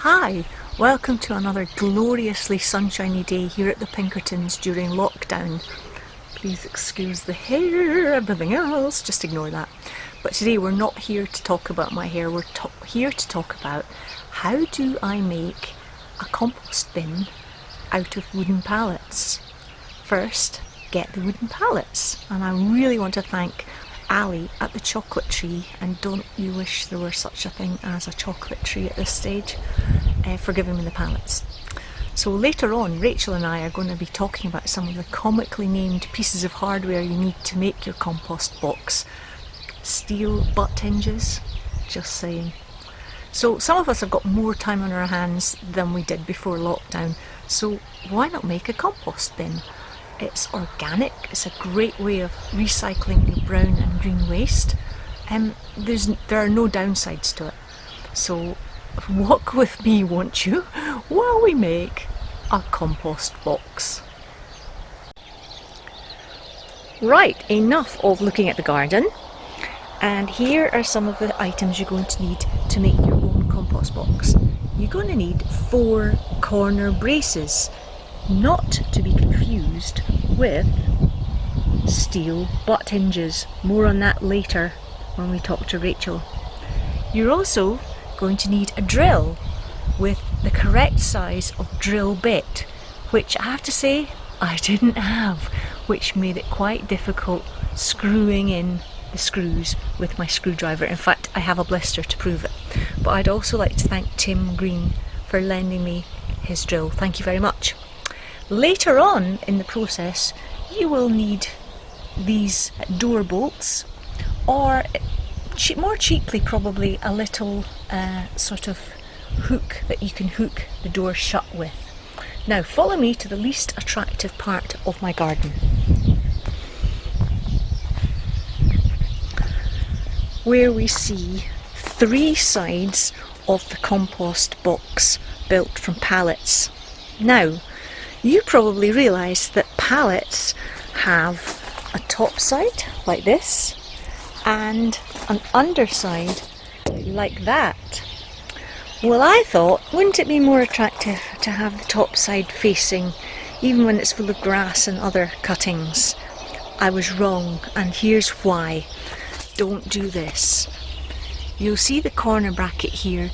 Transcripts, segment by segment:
Hi, welcome to another gloriously sunshiny day here at the Pinkertons during lockdown. Please excuse the hair, everything else, just ignore that. But today we're not here to talk about my hair, we're here to talk about how do I make a compost bin out of wooden pallets. First, get the wooden pallets, and I really want to thank Ali at the chocolate tree, and don't you wish there were such a thing as a chocolate tree at this stage, for giving me the pallets. So later on, Rachel and I are going to be talking about some of the comically named pieces of hardware you need to make your compost box. Steel butt hinges, just saying. So some of us have got more time on our hands than we did before lockdown, so why not make a compost bin? It's organic, it's a great way of recycling your brown and green waste. There are no downsides to it. So walk with me, won't you, while we make a compost box. Right, enough of looking at the garden. And here are some of the items you're going to need to make your own compost box. You're going to need 4 corner braces, not to be confused with steel butt hinges. More on that later when we talk to Rachel. You're also going to need a drill with the correct size of drill bit, which I have to say I didn't have, which made it quite difficult screwing in the screws with my screwdriver. In fact, I have a blister to prove it. But I'd also like to thank Greene for lending me his drill. Thank you very much. Later on in the process, you will need these door bolts, or more cheaply probably a little sort of hook that you can hook the door shut with. Now follow me to the least attractive part of my garden, where we see 3 sides of the compost box built from pallets. Now, you probably realise that pallets have a top side like this and an underside like that. Well, I thought, wouldn't it be more attractive to have the top side facing, even when it's full of grass and other cuttings? I was wrong, and here's why. Don't do this. You'll see the corner bracket here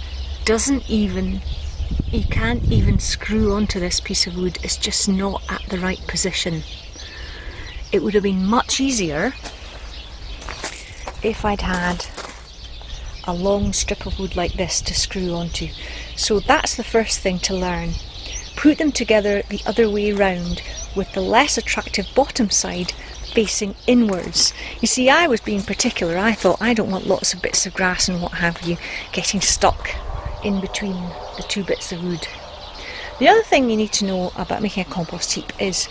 you can't even screw onto this piece of wood. It's just not at the right position. It would have been much easier if I'd had a long strip of wood like this to screw onto. So that's the first thing to learn. Put them together the other way round, with the less attractive bottom side facing inwards. You see, I was being particular. I thought I don't want lots of bits of grass and what have you getting stuck in between the 2 bits of wood. The other thing you need to know about making a compost heap is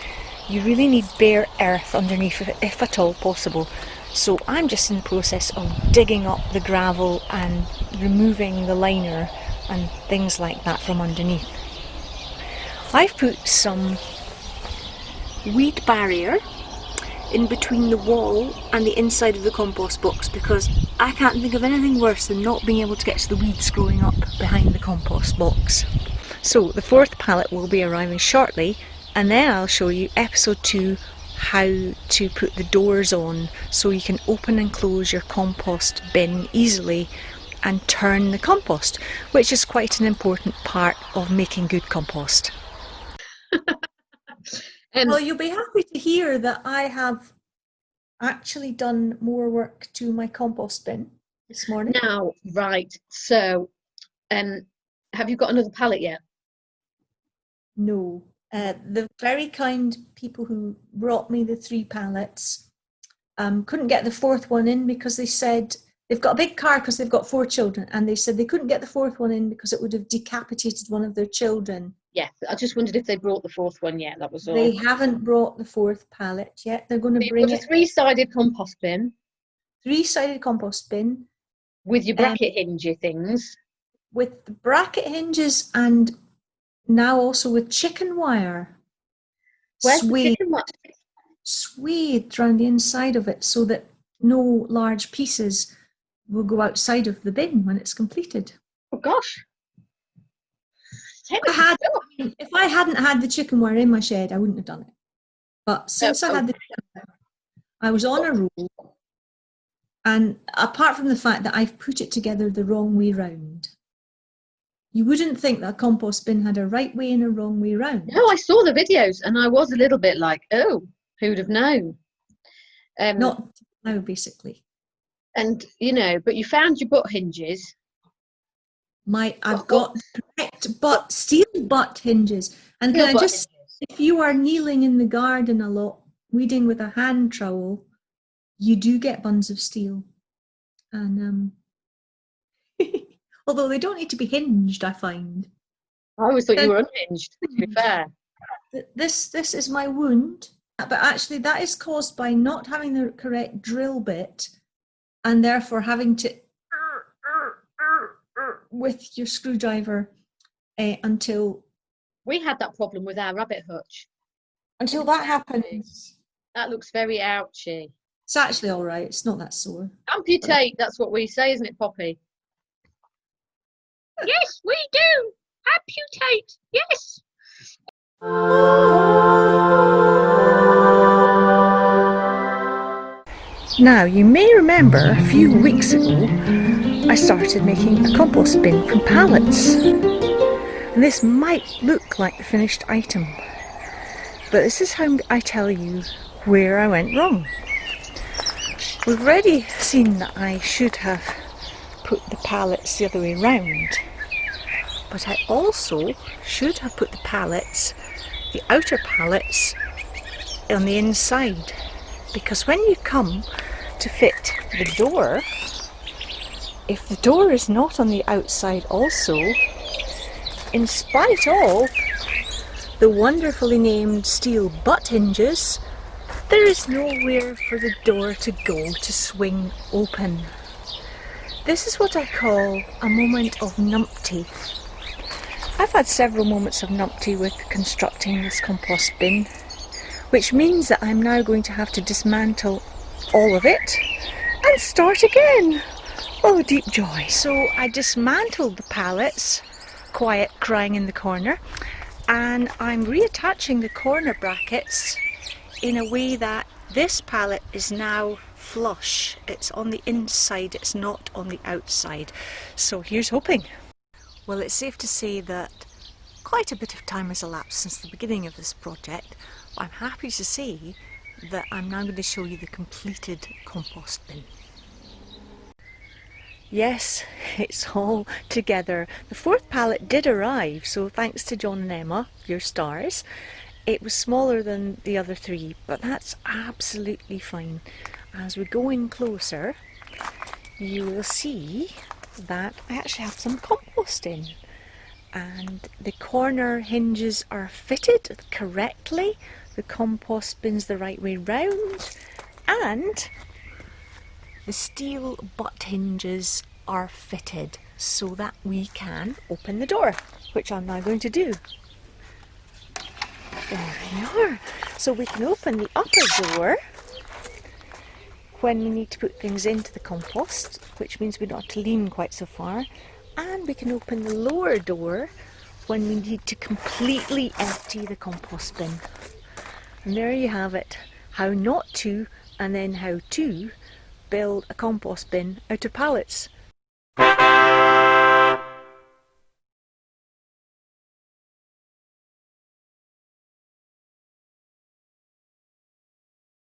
you really need bare earth underneath, if at all possible. So I'm just in the process of digging up the gravel and removing the liner and things like that from underneath. I've put some weed barrier in between the wall and the inside of the compost box, because I can't think of anything worse than not being able to get to the weeds growing up behind the compost box. So the 4th pallet will be arriving shortly, and then I'll show you episode 2, how to put the doors on so you can open and close your compost bin easily and turn the compost, which is quite an important part of making good compost. Well, you'll be happy to hear that I have actually done more work to my compost bin this morning. Now, right, so have you got another pallet yet? No. The very kind people who brought me the 3 pallets couldn't get the 4th one in because they said they've got a big car because they've got 4 children, and they said they couldn't get the 4th one in because it would have decapitated one of their children. Yeah, I just wondered if they brought the 4th one yet, that was all. They haven't brought the 4th pallet yet. They're going to bring it. A 3-sided compost bin. 3-sided compost bin. With your bracket hingy things. With the bracket hinges, and now also with chicken wire. Where's the chicken wire? Swathed around the inside of it so that no large pieces will go outside of the bin when it's completed. Oh gosh. If I hadn't had the chicken wire in my shed, I wouldn't have done it. But since I had the chicken wire, I was on a roll. And apart from the fact that I've put it together the wrong way round, you wouldn't think that a compost bin had a right way and a wrong way round. No, I saw the videos and I was a little bit like, oh, who'd have known? Not now, basically. And, you know, but you found your butt hinges. I've got correct steel butt hinges. And can I just, if you are kneeling in the garden a lot, weeding with a hand trowel, you do get buns of steel. And although they don't need to be hinged, I find. I always thought you were unhinged, to be fair. This is my wound, but actually that is caused by not having the correct drill bit and therefore having to with your screwdriver until... We had that problem with our rabbit hutch. Until that happens. That looks very ouchy. It's actually all right. It's not that sore. Amputate, that's what we say, isn't it, Poppy? Yes, we do. Amputate, yes. Now, you may remember a few weeks ago, I started making a compost bin from pallets. And this might look like the finished item, but this is how I tell you where I went wrong. We've already seen that I should have put the pallets the other way round, but I also should have put the pallets, the outer pallets, on the inside, because when you come to fit the door, if the door is not on the outside also, in spite of the wonderfully named steel butt hinges, there is nowhere for the door to go to swing open. This is what I call a moment of numpty. I've had several moments of numpty with constructing this compost bin, which means that I'm now going to have to dismantle all of it and start again. Oh, deep joy. So I dismantled the pallets, quiet crying in the corner, and I'm reattaching the corner brackets in a way that this pallet is now flush. It's on the inside, it's not on the outside. So here's hoping. Well, it's safe to say that quite a bit of time has elapsed since the beginning of this project. I'm happy to say that I'm now going to show you the completed compost bin. Yes, it's all together. The fourth pallet did arrive, so thanks to John and Emma, your stars. It was smaller than the other three, but that's absolutely fine. As we go in closer, you will see that I actually have some compost in. And the corner hinges are fitted correctly. The compost bin's the right way round. And the steel butt hinges are fitted so that we can open the door, which I'm now going to do. There we are. So we can open the upper door when we need to put things into the compost, which means we don't have to lean quite so far. And we can open the lower door when we need to completely empty the compost bin. And there you have it, how not to and then how to build a compost bin out of pallets.